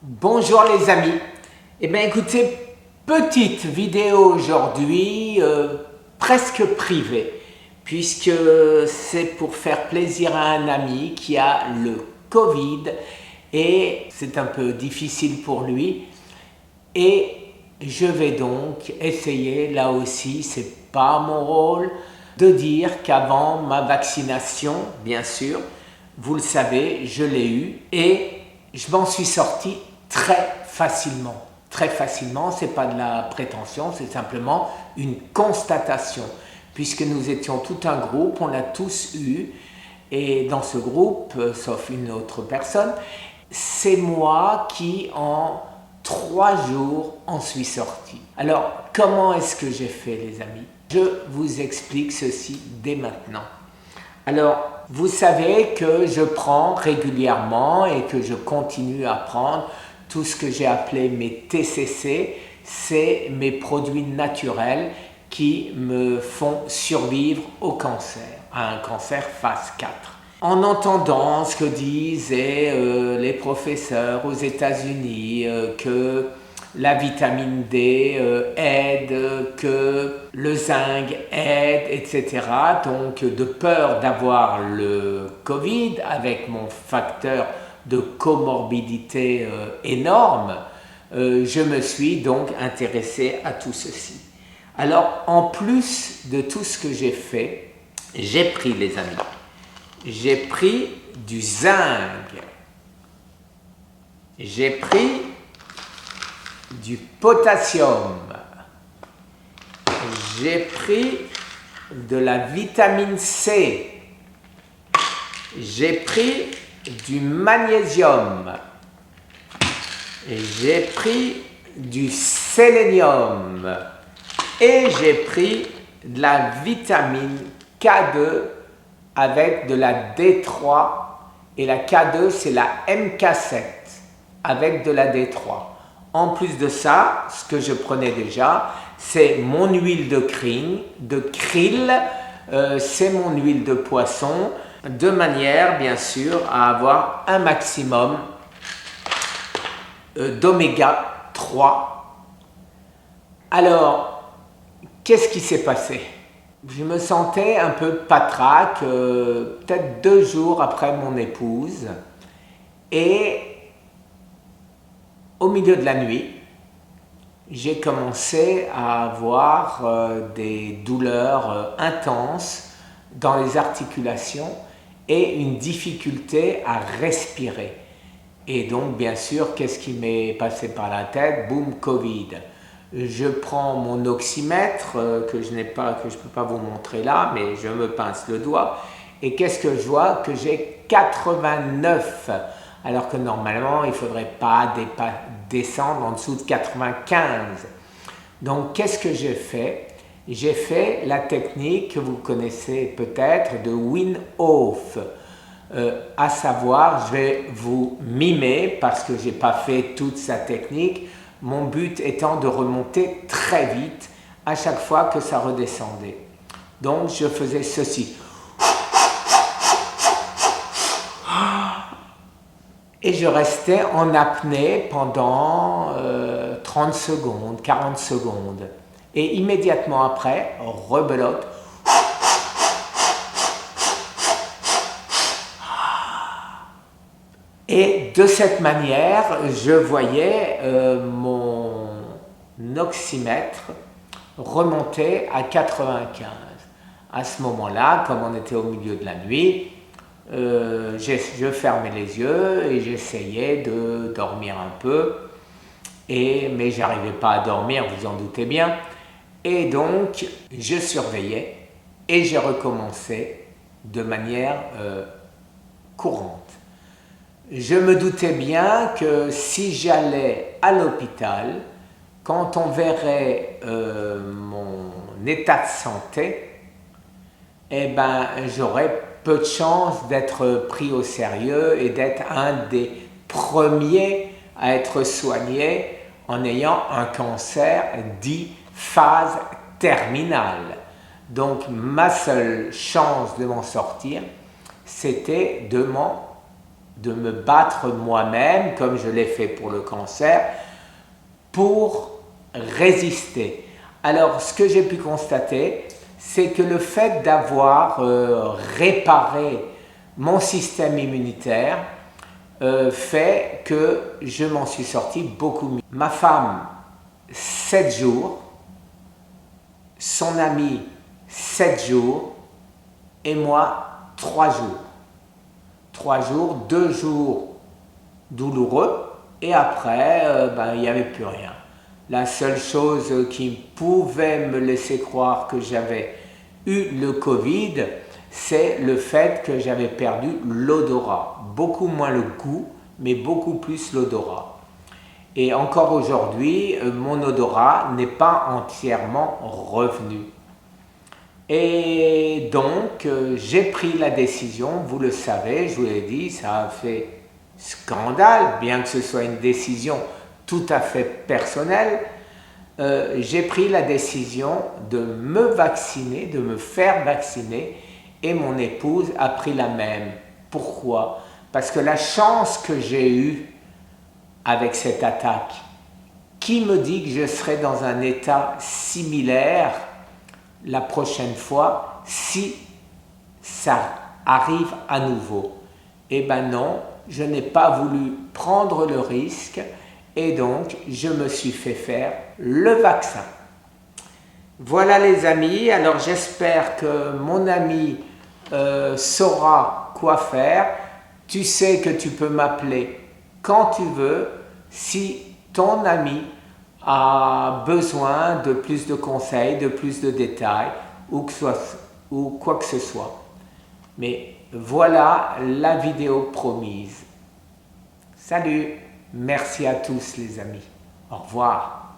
Bonjour les amis. Eh bien écoutez, petite vidéo aujourd'hui, presque privée, puisque c'est pour faire plaisir à un ami qui a le Covid et c'est un peu difficile pour lui. Et je vais donc essayer, là aussi, c'est pas mon rôle, de dire qu'avant ma vaccination, bien sûr, vous le savez, je l'ai eu et je m'en suis sorti très facilement. Très facilement, c'est pas de la prétention, c'est simplement une constatation. Puisque nous étions tout un groupe, on l'a tous eu, et dans ce groupe, sauf une autre personne, c'est moi qui en 3 jours en suis sorti. Alors, comment est-ce que j'ai fait les amis? Je vous explique ceci dès maintenant. Alors, vous savez que je prends régulièrement et que je continue à prendre tout ce que j'ai appelé mes TCC, c'est mes produits naturels qui me font survivre au cancer, à un cancer phase 4. En entendant ce que disaient les professeurs aux États-Unis, que la vitamine D aide, que le zinc aide, etc. Donc de peur d'avoir le Covid avec mon facteur de comorbidité énorme, je me suis donc intéressé à tout ceci. Alors en plus de tout ce que j'ai fait, j'ai pris les amis, j'ai pris du zinc, j'ai pris du potassium, j'ai pris de la vitamine C, j'ai pris du magnésium, j'ai pris du sélénium et j'ai pris de la vitamine K2 avec de la D3 et la K2 c'est la MK7 avec de la D3. En plus de ça, ce que je prenais déjà, c'est mon huile de krill, c'est mon huile de poisson, de manière bien sûr à avoir un maximum d'oméga 3. Alors, qu'est-ce qui s'est passé? Je me sentais un peu patraque, peut-être 2 jours après mon épouse, et au milieu de la nuit, j'ai commencé à avoir des douleurs intenses dans les articulations et une difficulté à respirer. Et donc, bien sûr, qu'est-ce qui m'est passé par la tête? Boum, Covid. Je prends mon oxymètre que je peux pas vous montrer là, mais je me pince le doigt. Et qu'est-ce que je vois? Que j'ai 89. Alors que normalement, il ne faudrait pas descendre en dessous de 95. Donc, qu'est-ce que j'ai fait? J'ai fait la technique que vous connaissez peut-être de Wim Hof. À savoir, je vais vous mimer parce que je n'ai pas fait toute sa technique, mon but étant de remonter très vite à chaque fois que ça redescendait. Donc, je faisais ceci. Et je restais en apnée pendant 30 secondes, 40 secondes. Et immédiatement après, rebelote. Et de cette manière, je voyais mon oxymètre remonter à 95. À ce moment-là, comme on était au milieu de la nuit, je fermais les yeux et j'essayais de dormir un peu, mais je n'arrivais pas à dormir, vous en doutez bien. Et donc, je surveillais et j'ai recommencé de manière courante. Je me doutais bien que si j'allais à l'hôpital, quand on verrait mon état de santé, eh ben, j'aurais peu de chances d'être pris au sérieux et d'être un des premiers à être soigné en ayant un cancer dit phase terminale. Donc ma seule chance de m'en sortir, c'était de m'en de me battre moi-même, comme je l'ai fait pour le cancer, pour résister. Alors, ce que j'ai pu constater, c'est que le fait d'avoir réparé mon système immunitaire fait que je m'en suis sorti beaucoup mieux. Ma femme, 7 jours, son ami, 7 jours, et moi, 3 jours. 3 jours, 2 jours douloureux, et après, il n'y avait plus rien. La seule chose qui pouvait me laisser croire que j'avais eu le Covid, c'est le fait que j'avais perdu l'odorat. Beaucoup moins le goût, mais beaucoup plus l'odorat. Et encore aujourd'hui, mon odorat n'est pas entièrement revenu. Et donc, j'ai pris la décision, vous le savez, je vous l'ai dit, ça a fait scandale, bien que ce soit une décision tout à fait personnelle. J'ai pris la décision de me vacciner, de me faire vacciner, et mon épouse a pris la même. Pourquoi? Parce que la chance que j'ai eue avec cette attaque, qui me dit que je serai dans un état similaire la prochaine fois si ça arrive à nouveau? Eh bien non, je n'ai pas voulu prendre le risque et donc je me suis fait faire le vaccin. Voilà les amis, alors j'espère que mon ami saura quoi faire. Tu sais que tu peux m'appeler quand tu veux si ton ami a besoin de plus de conseils, de plus de détails ou quoi que ce soit. Mais voilà la vidéo promise. Salut, merci à tous les amis. Au revoir.